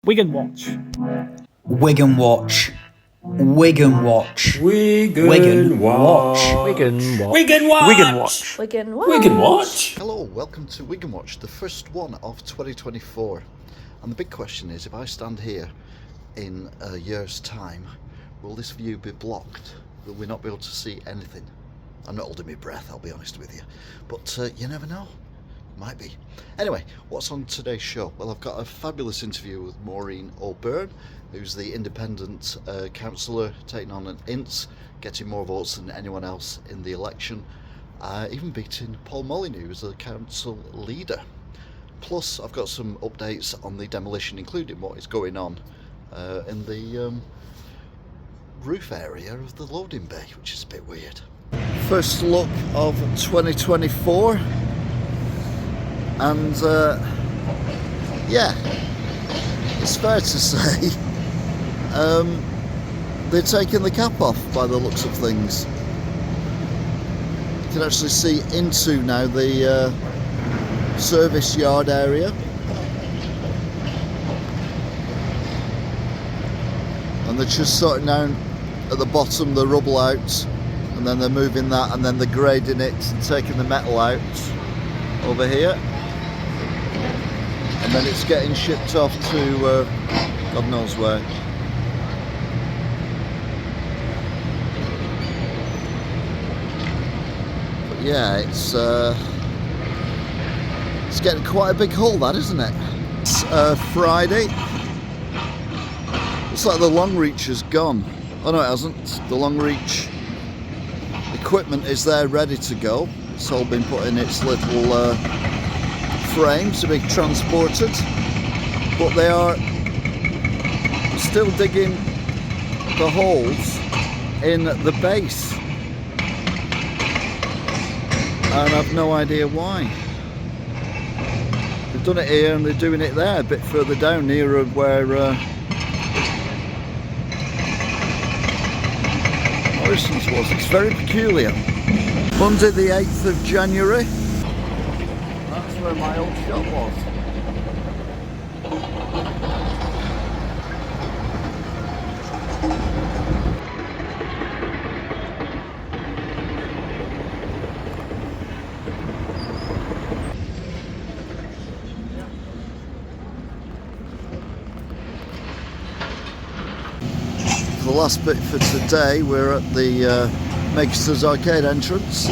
Wigan Watch. Wigan Watch. Wigan Watch. Wigan Watch. Wigan Watch. Wigan Watch. Wigan Watch. Wigan Watch. Wigan Watch. Hello, welcome to Wigan Watch, the first one of 2024. And the big question is, if I stand here in a year's time, will this view be blocked? Will we not be able to see anything? I'm not holding my breath, I'll be honest with you. But you never know. Might be. Anyway, what's on today's show? Well, I've got a fabulous interview with Maureen O'Bern, who's the independent councillor taking on an INTS, getting more votes than anyone else in the election, even beating Paul Molyneux as the council leader. Plus, I've got some updates on the demolition, including what is going on in the roof area of the loading bay, which is a bit weird. First look of 2024. And yeah, it's fair to say they're taking the cap off by the looks of things. You can actually see into now the service yard area. And they're just sorting down at the bottom the rubble out, and then they're moving that, and then they're grading it and taking the metal out over here. And then it's getting shipped off to God knows where. But yeah, it's getting quite a big haul, that, isn't it? It's Friday. Looks like the long reach has gone. Oh no, it hasn't. The long reach equipment is there ready to go. It's all been put in its little frames to be transported, but they are still digging the holes in the base, and I've no idea why. They've done it here and they're doing it there, a bit further down, nearer where Morrison's was. It's very peculiar. Monday the 8th of January. Where my old shop was. The last bit for today, we're at the Megasters Arcade entrance,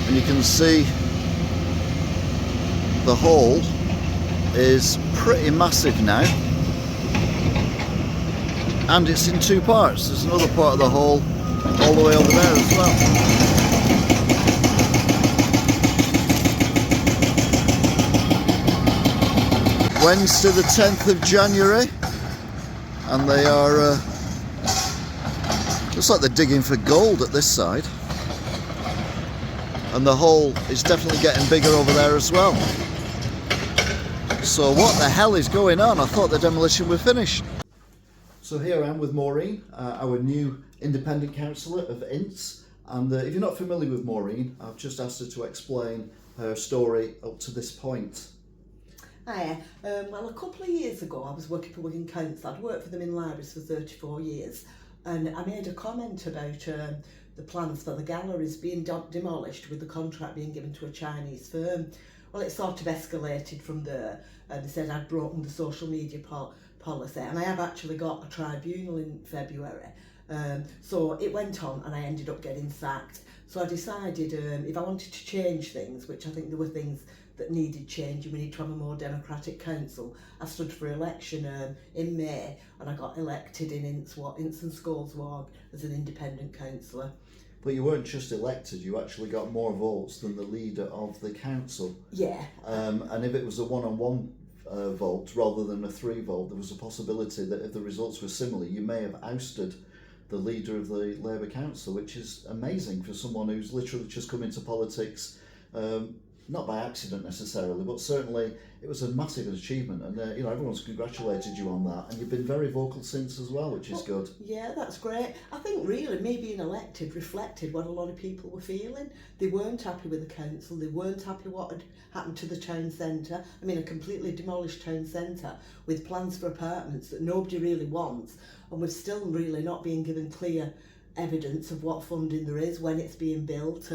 and you can see the hall is pretty massive now, and it's in two parts. There's another part of the hall all the way over there as well. Wednesday the 10th of January, and they are looks like they're digging for gold at this side, and the hole is definitely getting bigger over there as well. So what the hell is going on? I thought the demolition was finished. So here I am with Maureen, our new independent councillor of INTS. And if you're not familiar with Maureen, I've just asked her to explain her story up to this point. Hiya. Well, a couple of years ago I was working for Wigan Council. I'd worked for them in libraries for 34 years, and I made a comment about the plans for the galleries being demolished with the contract being given to a Chinese firm. Well, it sort of escalated from there, and they said I'd broken the social media policy, and I have actually got a tribunal in February. So it went on, and I ended up getting sacked. So I decided if I wanted to change things, which I think there were things that needed changing, we need to have a more democratic council. I stood for election in May, and I got elected in Ince and Scholes Ward as an independent councillor. But you weren't just elected, you actually got more votes than the leader of the council. Yeah. And if it was a one-on-one vote rather than a three vote, there was a possibility that if the results were similar, you may have ousted the leader of the Labour Council, which is amazing for someone who's literally just come into politics not by accident necessarily, but certainly it was a massive achievement, and you know, everyone's congratulated you on that, and you've been very vocal since as well, which is good. Yeah, that's great. I think really me being elected reflected what a lot of people were feeling. They weren't happy with the council, they weren't happy what had happened to the town centre. I mean, a completely demolished town centre with plans for apartments that nobody really wants, and we're still really not being given clear evidence of what funding there is, when it's being built.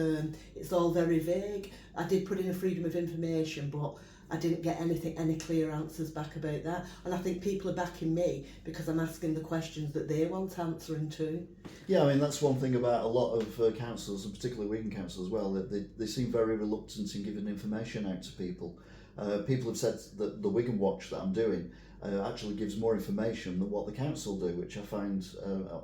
It's all very vague. I did put in a freedom of information, but I didn't get any clear answers back about that. And I think people are backing me because I'm asking the questions that they want answering to. Yeah, I mean, that's one thing about a lot of councils, and particularly Wigan Council as well, that they seem very reluctant in giving information out to people. People have said that the Wigan Watch that I'm doing actually gives more information than what the council do, which I find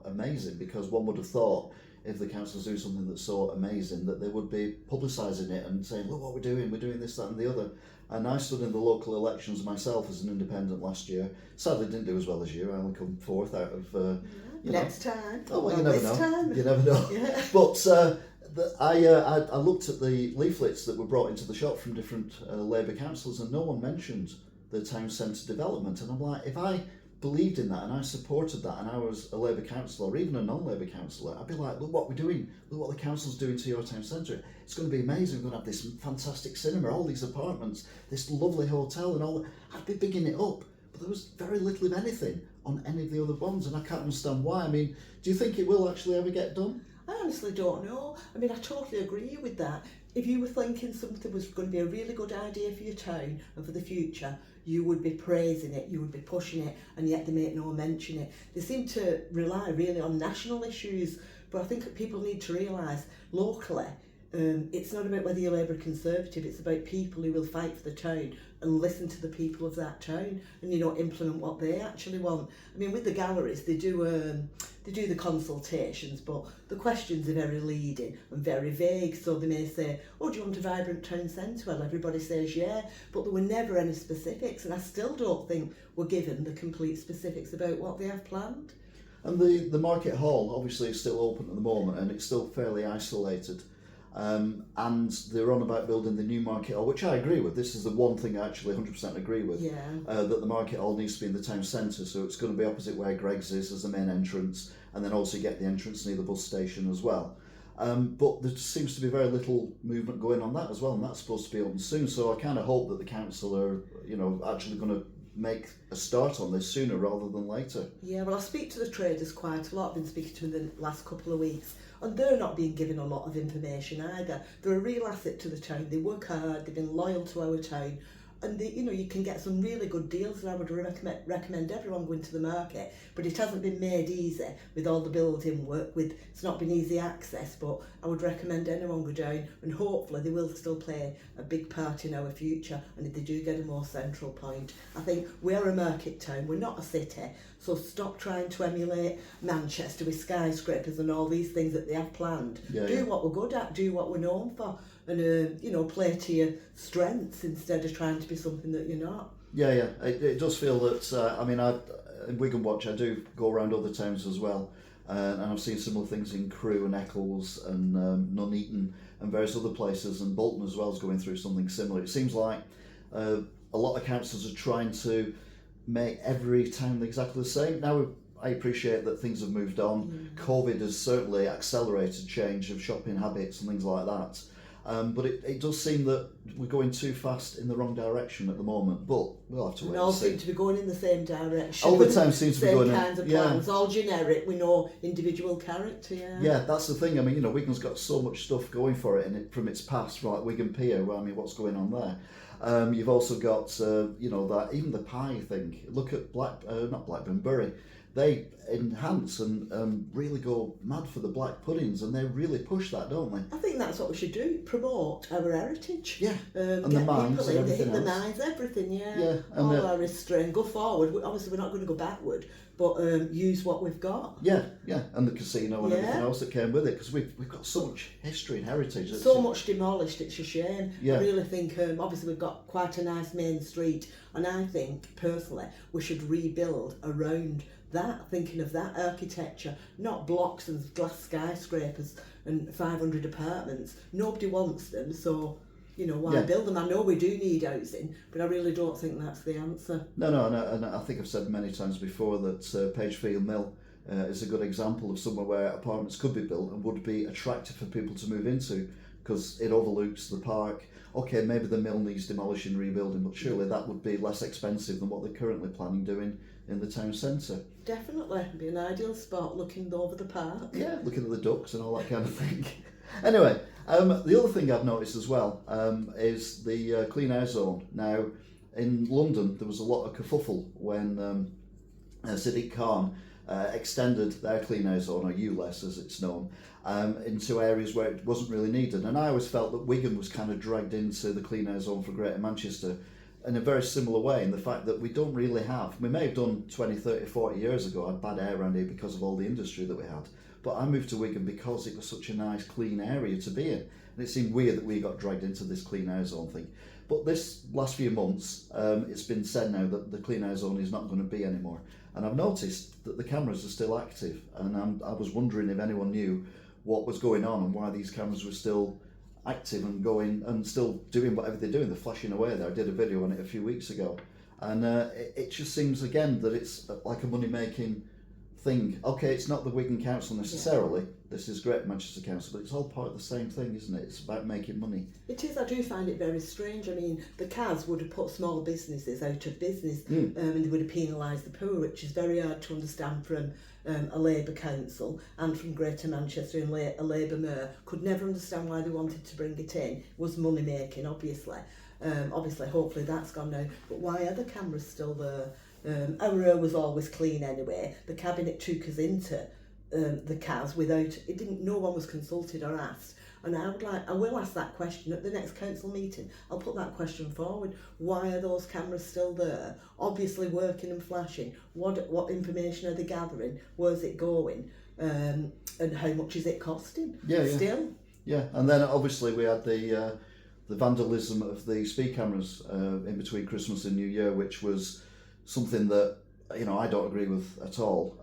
amazing, because one would have thought if the councils do something that's so amazing that they would be publicising it and saying, look what we're doing this, that and the other. And I stood in the local elections myself as an independent last year. Sadly didn't do as well as you. I only come fourth out of next time. Oh well, you never know. Time. You never know. Yeah. But I looked at the leaflets that were brought into the shop from different Labour councillors, and no one mentioned the town centre development. And I'm like, if I believed in that and I supported that and I was a Labour councillor or even a non-Labour councillor, I'd be like, look what we're doing, look what the council's doing to your town centre. It's going to be amazing. We're going to have this fantastic cinema, all these apartments, this lovely hotel and all that. I'd be bigging it up. But there was very little of anything on any of the other ones, and I can't understand why. I mean, do you think it will actually ever get done? I honestly don't know. I mean, I totally agree with that. If you were thinking something was going to be a really good idea for your town and for the future, you would be praising it, you would be pushing it, and yet they make no mention it. They seem to rely really on national issues, but I think people need to realise locally, it's not about whether you're Labour or Conservative, it's about people who will fight for the town and listen to the people of that town and, you know, implement what they actually want. I mean, with the galleries, they do the consultations, but the questions are very leading and very vague. So they may say, oh, do you want a vibrant town centre? Well, everybody says yeah, but there were never any specifics, and I still don't think we're given the complete specifics about what they have planned. And the market hall obviously is still open at the moment, and it's still fairly isolated. And they're on about building the new market hall, which I agree with. This is the one thing I actually 100% agree with. Yeah. That the market hall needs to be in the town centre, so it's going to be opposite where Greg's is as the main entrance, and then also get the entrance near the bus station as well. But there seems to be very little movement going on that as well, and that's supposed to be open soon. So I kind of hope that the council are, you know, actually going to make a start on this sooner rather than later. Yeah, well, I speak to the traders quite a lot. I've been speaking to them the last couple of weeks, and they're not being given a lot of information either. They're a real asset to the town. They work hard, they've been loyal to our town, and they, you know, you can get some really good deals, and I would recommend everyone going to the market. But it hasn't been made easy with all the building work, it's not been easy access, but I would recommend anyone go down, and hopefully they will still play a big part in our future, and if they do get a more central point. I think we're a market town, we're not a city, so stop trying to emulate Manchester with skyscrapers and all these things that they have planned. Do what we're good at, do what we're known for, and you know, play to your strengths instead of trying to be something that you're not. Yeah, it does feel that, I mean, in Wigan Watch I do go around other towns as well, and I've seen similar things in Crewe and Eccles and Nuneaton and various other places, and Bolton as well is going through something similar. It seems like a lot of councils are trying to make every town exactly the same. Now, I appreciate that things have moved on. COVID has certainly accelerated change of shopping habits and things like that. But it does seem that we're going too fast in the wrong direction at the moment, but we'll have to wait and all and see. seem to be going in the same direction. All the time seems to be going in. Same kinds of plans, all generic, with no individual character, Yeah, that's the thing. I mean, you know, Wigan's got so much stuff going for it, from its past, like Wigan Pier, well, I mean, what's going on there? You've also got, you know, that even the pie thing. Look at Bury. They enhance and really go mad for the black puddings, and they really push that, don't they? I think that's what we should do, promote our heritage. Yeah, and get the mines people and in, everything the else. mines, everything, Yeah, and all our history, and go forward. Obviously, we're not going to go backward, but use what we've got. Yeah, and the casino and everything else that came with it, because we've got so much history and heritage. So much demolished, it's a shame. Yeah. I really think, obviously we've got quite a nice main street, and I think, personally, we should rebuild around that, thinking of that architecture, not blocks and glass skyscrapers and 500 apartments. Nobody wants them, so why build them? I know we do need housing, but I really don't think that's the answer. No, and I think I've said many times before that Pagefield Mill is a good example of somewhere where apartments could be built and would be attractive for people to move into, because it overlooks the park. Okay, maybe the mill needs demolishing, rebuilding, but surely that would be less expensive than what they're currently planning doing in the town centre. Definitely, it'd be an ideal spot looking over the park. Yeah, looking at the ducks and all that kind of thing. Anyway, the other thing I've noticed as well is the clean air zone. Now, in London, there was a lot of kerfuffle when Sadiq Khan extended their clean air zone, or ULEZ as it's known, into areas where it wasn't really needed. And I always felt that Wigan was kind of dragged into the clean air zone for Greater Manchester in a very similar way, in the fact that we don't really have, we may have done 20, 30, 40 years ago, had bad air around here because of all the industry that we had. But I moved to Wigan because it was such a nice clean area to be in. And it seemed weird that we got dragged into this clean air zone thing. But this last few months, it's been said now that the clean air zone is not going to be anymore. And I've noticed that the cameras are still active. And I was wondering if anyone knew what was going on and why these cameras were still active and going and still doing whatever they're doing. They're flashing away there. I did a video on it a few weeks ago. And it just seems again that it's like a money-making thing. Okay, it's not the Wigan Council necessarily. Yeah. This is Greater Manchester Council, but it's all part of the same thing, isn't it? It's about making money. It is. I do find it very strange. I mean, the CAS would have put small businesses out of business, and they would have penalised the poor, which is very hard to understand from a Labour council and from Greater Manchester and a Labour mayor. Could never understand why they wanted to bring it in. It was money making, obviously. Hopefully that's gone now. But why are the cameras still there? Our air was always clean anyway. The cabinet took us into the CAS without no one was consulted or asked. And I will ask that question at the next council meeting. I'll put that question forward. Why are those cameras still there? Obviously working and flashing. What information are they gathering? Where's it going? And how much is it costing? Still. Yeah, and then obviously we had the vandalism of the speed cameras in between Christmas and New Year, which was something that I don't agree with at all,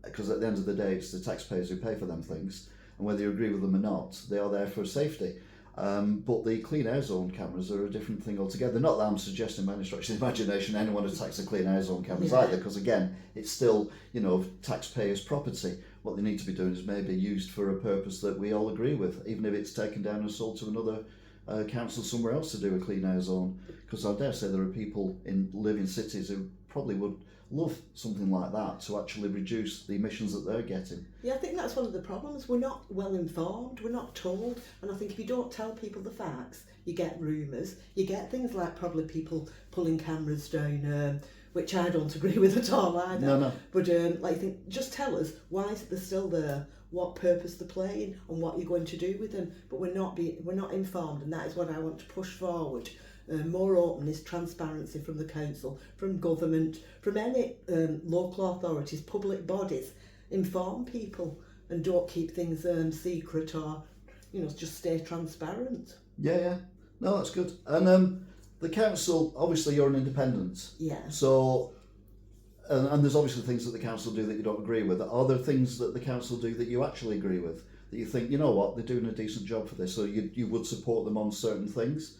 because at the end of the day it's the taxpayers who pay for them things, and whether you agree with them or not, they are there for safety. But the clean air zone cameras are a different thing altogether. Not that I'm suggesting by any stretch of the imagination anyone attacks the clean air zone cameras either, because again, it's still taxpayers' property. What they need to be doing is maybe used for a purpose that we all agree with, even if it's taken down and sold to another council somewhere else to do a clean air zone. Because I dare say there are people live in cities who probably would love something like that to actually reduce the emissions that they're getting. Yeah, I think that's one of the problems. We're not well informed, we're not told, and I think if you don't tell people the facts, you get rumours, you get things like probably people pulling cameras down, which I don't agree with at all either. No. But just tell us why is it they're still there, what purpose they're playing, and what you're going to do with them. But we're not informed, and that is what I want to push forward. More openness, transparency from the council, from government, from any local authorities, public bodies. Inform people and don't keep things secret, or just stay transparent. Yeah. No, that's good. And the council, obviously you're an independent. Yeah. So, and there's obviously things that the council do that you don't agree with. Are there things that the council do that you actually agree with? That you think, you know what, they're doing a decent job for this, so you would support them on certain things?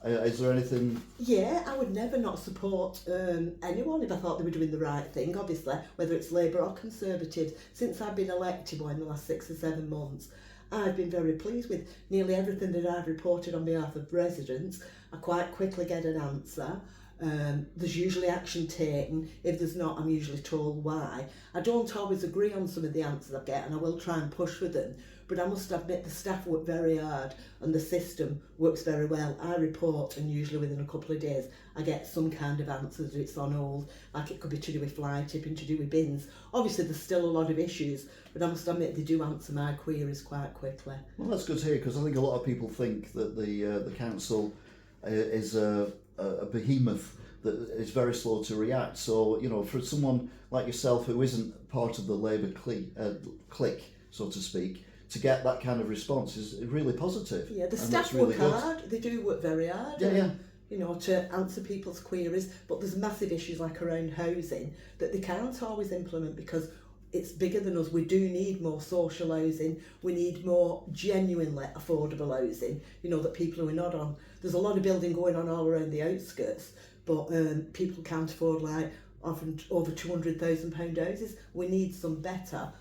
Is there anything? Yeah, I would never not support anyone if I thought they were doing the right thing, obviously, whether it's Labour or Conservative. Since I've been elected in the last 6 or 7 months, I've been very pleased with nearly everything that I've reported on behalf of residents. I quite quickly get an answer. There's usually action taken. If there's not, I'm usually told why. I don't always agree on some of the answers I get, and I will try and push for them. But I must admit the staff work very hard and the system works very well. I report, and usually within a couple of days I get some kind of answer that it's on hold, like it could be to do with fly tipping, to do with bins. Obviously there's still a lot of issues, but I must admit they do answer my queries quite quickly. Well, that's good to hear, because I think a lot of people think that the council is a behemoth that is very slow to react. So, for someone like yourself who isn't part of the Labour clique, so to speak, to get that kind of response is really positive. Yeah, the staff work hard. They do work very hard. Yeah. To answer people's queries. But there's massive issues like around housing that they can't always implement because it's bigger than us. We do need more social housing. We need more genuinely affordable housing, you know, that people who are not on. There's a lot of building going on all around the outskirts, but people can't afford like often over £200,000 houses. We need some better,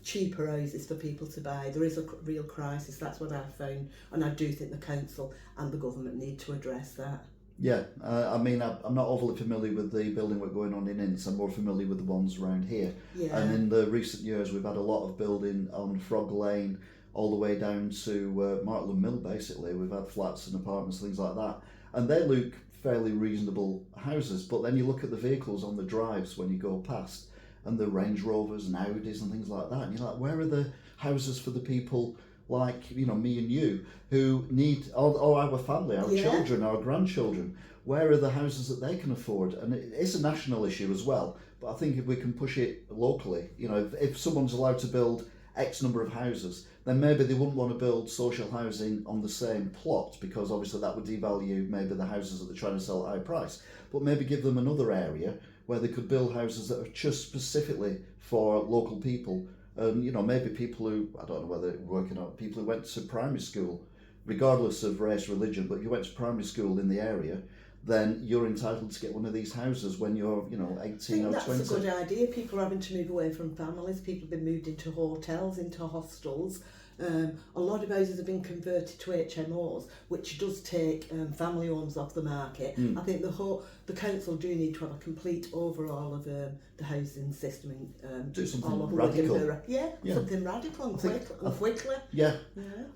cheaper houses for people to buy. There is a real crisis, that's what I've found, and I do think the council and the government need to address that. Yeah, I mean, I'm not overly familiar with the building work going on in Ince. I'm more familiar with the ones around here. Yeah. And in the recent years, we've had a lot of building on Frog Lane, all the way down to Martland Mill, basically. We've had flats and apartments, things like that. And they look fairly reasonable houses, but then you look at the vehicles on the drives when you go past, and the Range Rovers and Audis and things like that, and you're like, where are the houses for the people like, you know, me and you, who need, or our family, our children, our grandchildren? Where are the houses that they can afford? And it's a national issue as well, but I think if we can push it locally, you know, if someone's allowed to build X number of houses, then maybe they wouldn't want to build social housing on the same plot, because obviously that would devalue maybe the houses that they're trying to sell at high price, but maybe give them another area where they could build houses that are just specifically for local people. And, you know, maybe people who, I don't know whether it's working out, people who went to primary school, regardless of race, religion, but if you went to primary school in the area, then you're entitled to get one of these houses when you're, you know, 18 or 20. That's a good idea. People are having to move away from families. People have been moved into hotels, into hostels. A lot of houses have been converted to HMOs, which does take family homes off the market. I think the council do need to have a complete overhaul of the housing system in do something all over radical. Wigan. Yeah, something radical and quickly. Yeah.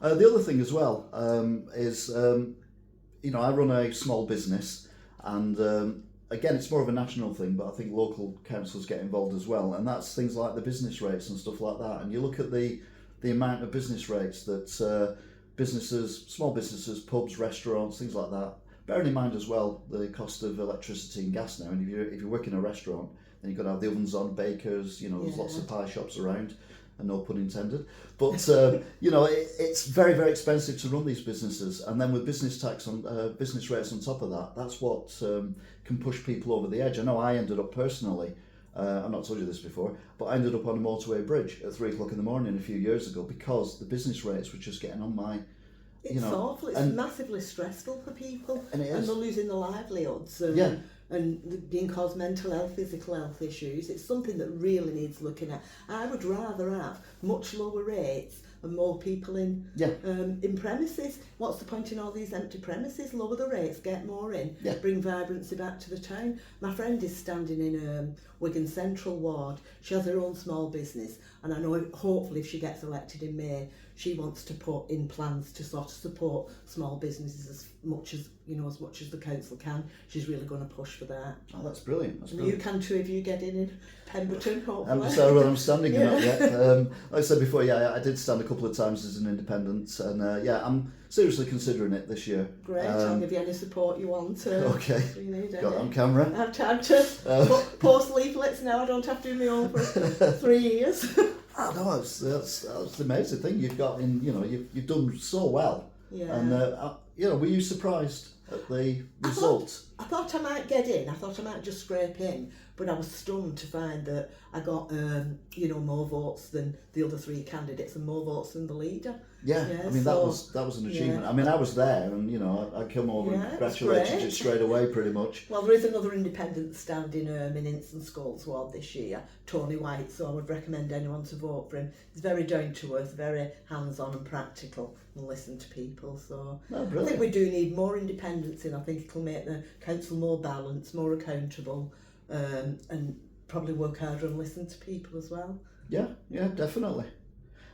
The other thing as well is, you know, I run a small business, and again, it's more of a national thing, but I think local councils get involved as well, and that's things like the business rates and stuff like that. And you look at the amount of business rates that businesses, small businesses, pubs, restaurants, things like that, bearing in mind as well the cost of electricity and gas now. And if you work in a restaurant, then you've got to have the ovens on, bakers, you know, there's lots of pie shops around, and no pun intended. But you know, it's very, very expensive to run these businesses, and then with business tax on business rates on top of that, that's what can push people over the edge. I know I ended up personally, I've not told you this before, but I ended up on a motorway bridge at 3 o'clock in the morning a few years ago because the business rates were just getting on my... It's awful. It's massively stressful for people, and they're losing their livelihoods. And being caused mental health, physical health issues. It's something that really needs looking at. I would rather have much lower rates and more people in premises. What's the point in all these empty premises? Lower the rates, get more in, bring vibrancy back to the town. My friend is standing in Wigan Central Ward. She has her own small business, and I know hopefully if she gets elected in May, she wants to put in plans to sort of support small businesses as much as the council can. She's really going to push for that. Oh, that's brilliant. You can too if you get in Pemberton, hopefully. I'm standing in that yet. Like I said before, I did stand a couple of times as an independent, and I'm seriously considering it this year. Great, I'll give you any support you want. Okay, if you need got it any. on camera. I've had to post leaflets now. I don't have to do my own for 3 years. Oh no, that's the amazing thing you've got in. You know, you've done so well. Yeah. And were you surprised at the result? I thought I might get in. I thought I might just scrape in, but I was stunned to find that I got more votes than the other 3 candidates and more votes than the leader. Yeah, I mean that was an achievement. I mean, I was there, and I come over and congratulated you straight away, pretty much. Well, there is another independent standing in Ince and Scoles Ward this year, Tony White. So I would recommend anyone to vote for him. He's very down to earth, very hands-on and practical, and listen to people. So I think we do need more independence in. I think it'll make the council more balanced, more accountable, and probably work harder and listen to people as well. Yeah, definitely.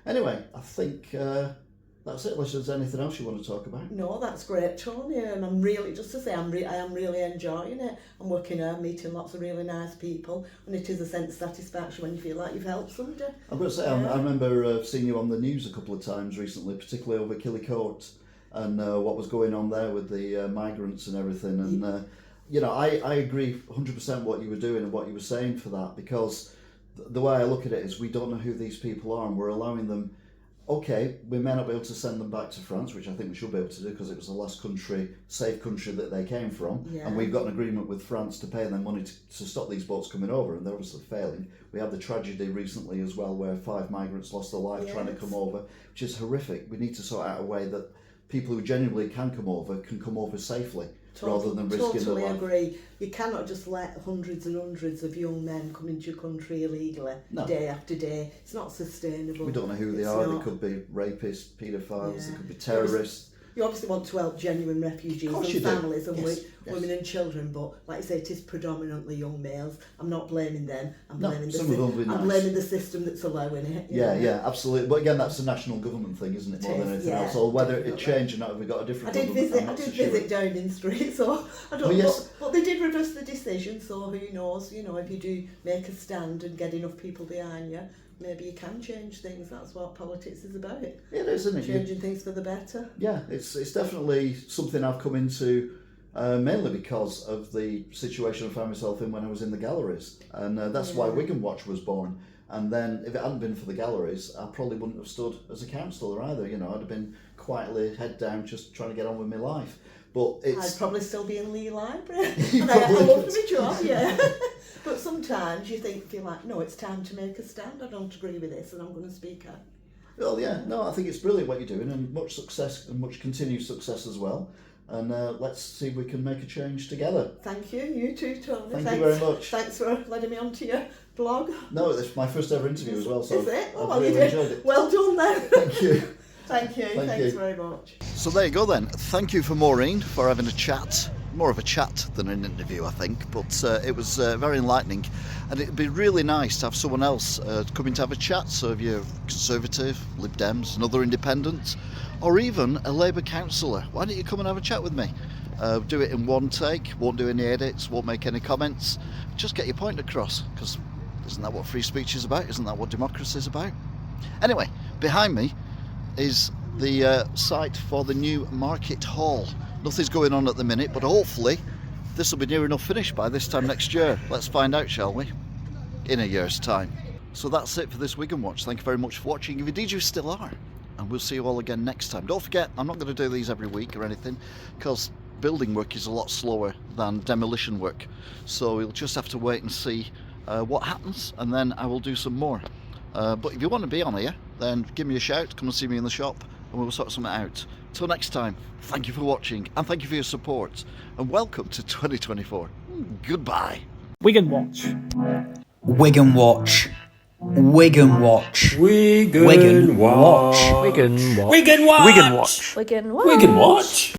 Anyway, I think that's it. Unless there's anything else you want to talk about. No, that's great, Tony. I'm really, just to say, I am really enjoying it. I'm working hard, meeting lots of really nice people, and it is a sense of satisfaction when you feel like you've helped somebody. I've got to say, I remember seeing you on the news a couple of times recently, particularly over Killycoat, and what was going on there with the migrants and everything. And I agree 100% what you were doing and what you were saying for that, because the way I look at it is we don't know who these people are, and we're allowing them okay, we may not be able to send them back to France, which I think we should be able to do because it was the last safe country that they came from. Yeah. And we've got an agreement with France to pay them money to stop these boats coming over, and they're obviously failing. We had the tragedy recently as well where 5 migrants lost their life trying to come over, which is horrific. We need to sort out a way that people who genuinely can come over safely. Rather than risking their life. Totally agree. You cannot just let hundreds and hundreds of young men come into your country illegally day after day. It's not sustainable. We don't know who they are. They could be rapists, paedophiles, they could be terrorists. You obviously want to help genuine refugees and families and women and children, but like I say, it is predominantly young males. I'm not blaming them. I'm blaming the system that's allowing it. Yeah, absolutely. But again, that's a national government thing, isn't it? More than anything else. Or whether it changed or not, have we got a different government? I did visit Downing Street, so I don't know. But they did reverse the decision, so who knows? You know, if you do make a stand and get enough people behind you, maybe you can change things. That's what politics is about. It is, isn't it? Changing things for the better. Yeah, it's definitely something I've come into mainly because of the situation I found myself in when I was in the galleries. And that's why Wigan Watch was born. And then if it hadn't been for the galleries, I probably wouldn't have stood as a councillor either. You know, I'd have been quietly head down just trying to get on with my life. But I'd probably still be in Lee Library. And I love my job, yeah. But sometimes you feel like, no, it's time to make a stand. I don't agree with this and I'm going to speak out. Well, yeah, no, I think it's brilliant what you're doing and much success and much continued success as well. And let's see if we can make a change together. Thank you. You too, Tony. Thanks you very much. Thanks for letting me onto your blog. No, it's my first ever interview as well, so is it? I've really enjoyed it. Well done then. Thank you. Thanks very much. So there you go then. Thank you for Maureen for having a chat. More of a chat than an interview, I think, but it was very enlightening, and it'd be really nice to have someone else coming to have a chat. So if you're Conservative, Lib Dems, another independent, or even a Labour councillor, why don't you come and have a chat with me? Do it in one take, won't do any edits, won't make any comments, just get your point across, because isn't that what free speech is about? Isn't that what democracy is about? Anyway, behind me is the site for the new market hall. Nothing's going on at the minute, but hopefully this will be near enough finished by this time next year. Let's find out, shall we? In a year's time. So that's it for this Wigan Watch. Thank you very much for watching, if indeed you still are, and we'll see you all again next time. Don't forget, I'm not going to do these every week or anything, because building work is a lot slower than demolition work, so we'll just have to wait and see what happens, and then I will do some more. But if you want to be on here, then give me a shout, come and see me in the shop, and we'll sort something out. Till next time, thank you for watching, and thank you for your support, and welcome to 2024. Goodbye. Wigan Watch. Wigan Watch. Wigan Watch. Wigan Watch. Wigan Watch. Wigan Watch. Wigan Watch. Wigan Watch. Wigan Watch.